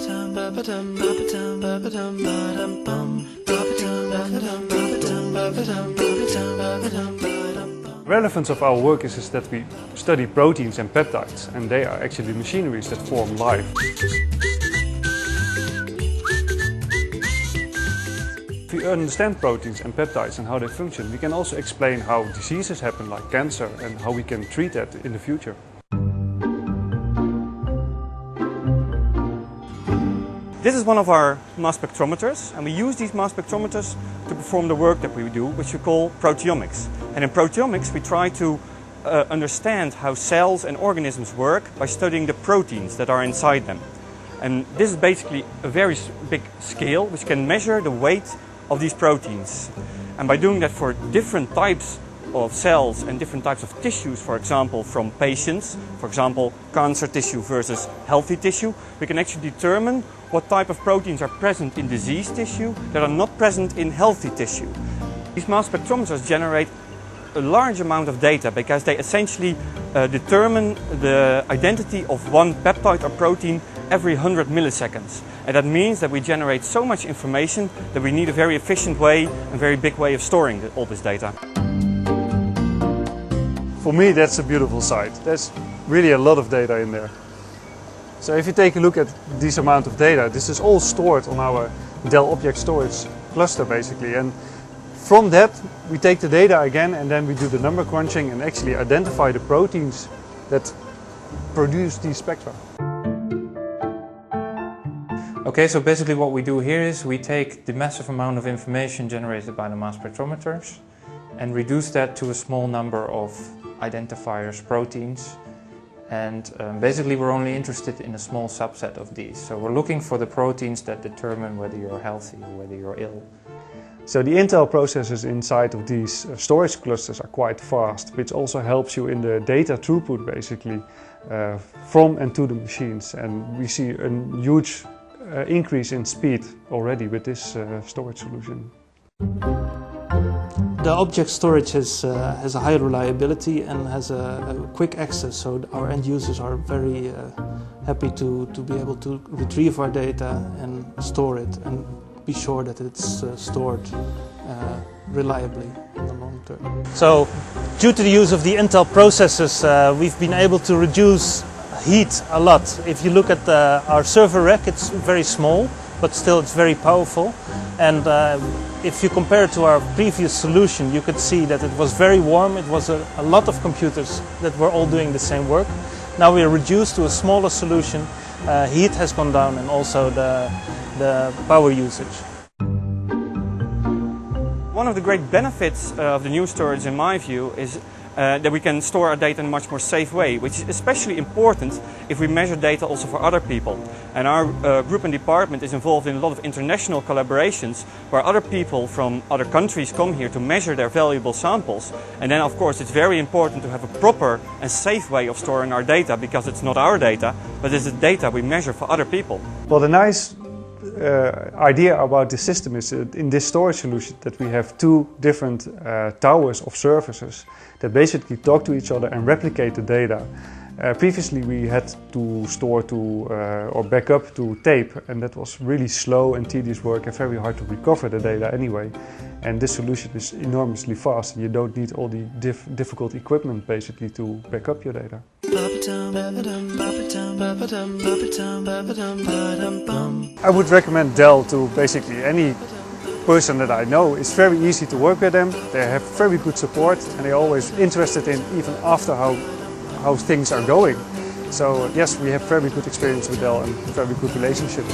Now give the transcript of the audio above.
The relevance of our work is that we study proteins and peptides, and they are actually machineries that form life. If we understand proteins and peptides and how they function, we can also explain how diseases happen, like cancer, and how we can treat that in the future. This is one of our mass spectrometers, and we use these mass spectrometers to perform the work that we do, which we call proteomics. And in proteomics we try to understand how cells and organisms work by studying the proteins that are inside them. And this is basically a very big scale which can measure the weight of these proteins. And by doing that for different types of cells and different types of tissues, for example from patients, for example cancer tissue versus healthy tissue, we can actually determine what type of proteins are present in diseased tissue that are not present in healthy tissue. These mass spectrometers generate a large amount of data because they essentially determine the identity of one peptide or protein every 100 milliseconds. And that means that we generate so much information that we need a very efficient way, a very big way of storing all this data. For me, that's a beautiful sight. There's really a lot of data in there. So if you take a look at this amount of data, this is all stored on our Dell Object Storage cluster basically. And from that, we take the data again and then we do the number crunching and actually identify the proteins that produce these spectra. Okay, so basically what we do here is we take the massive amount of information generated by the mass spectrometers and reduce that to a small number of identifiers, proteins. And basically we're only interested in a small subset of these. So we're looking for the proteins that determine whether you're healthy or whether you're ill. So the Intel processors inside of these storage clusters are quite fast, which also helps you in the data throughput basically from and to the machines. And we see a huge increase in speed already with this storage solution. The object storage has a high reliability and has a quick access, so our end users are very happy to be able to retrieve our data and store it and be sure that it's stored reliably in the long term. So, due to the use of the Intel processors, we've been able to reduce heat a lot. If you look at our server rack, it's very small, but still it's very powerful. And if you compare it to our previous solution, you could see that it was very warm. It was a lot of computers that were all doing the same work. Now we are reduced to a smaller solution. Heat has gone down and also the power usage. One of the great benefits of the new storage, in my view, is that we can store our data in a much more safe way, which is especially important if we measure data also for other people. And our group and department is involved in a lot of international collaborations where other people from other countries come here to measure their valuable samples. And then of course it's very important to have a proper and safe way of storing our data, because it's not our data, but it's the data we measure for other people. Well, the nice idea about the system is in this storage solution that we have two different towers of services that basically talk to each other and replicate the data. Previously we had to store or back up to tape, and that was really slow and tedious work and very hard to recover the data anyway. And this solution is enormously fast, and you don't need all the difficult equipment basically to back up your data. I would recommend Dell to basically any person that I know. It's very easy to work with them. They have very good support and they're always interested in even after how things are going. So yes, we have very good experience with Dell and very good relationship.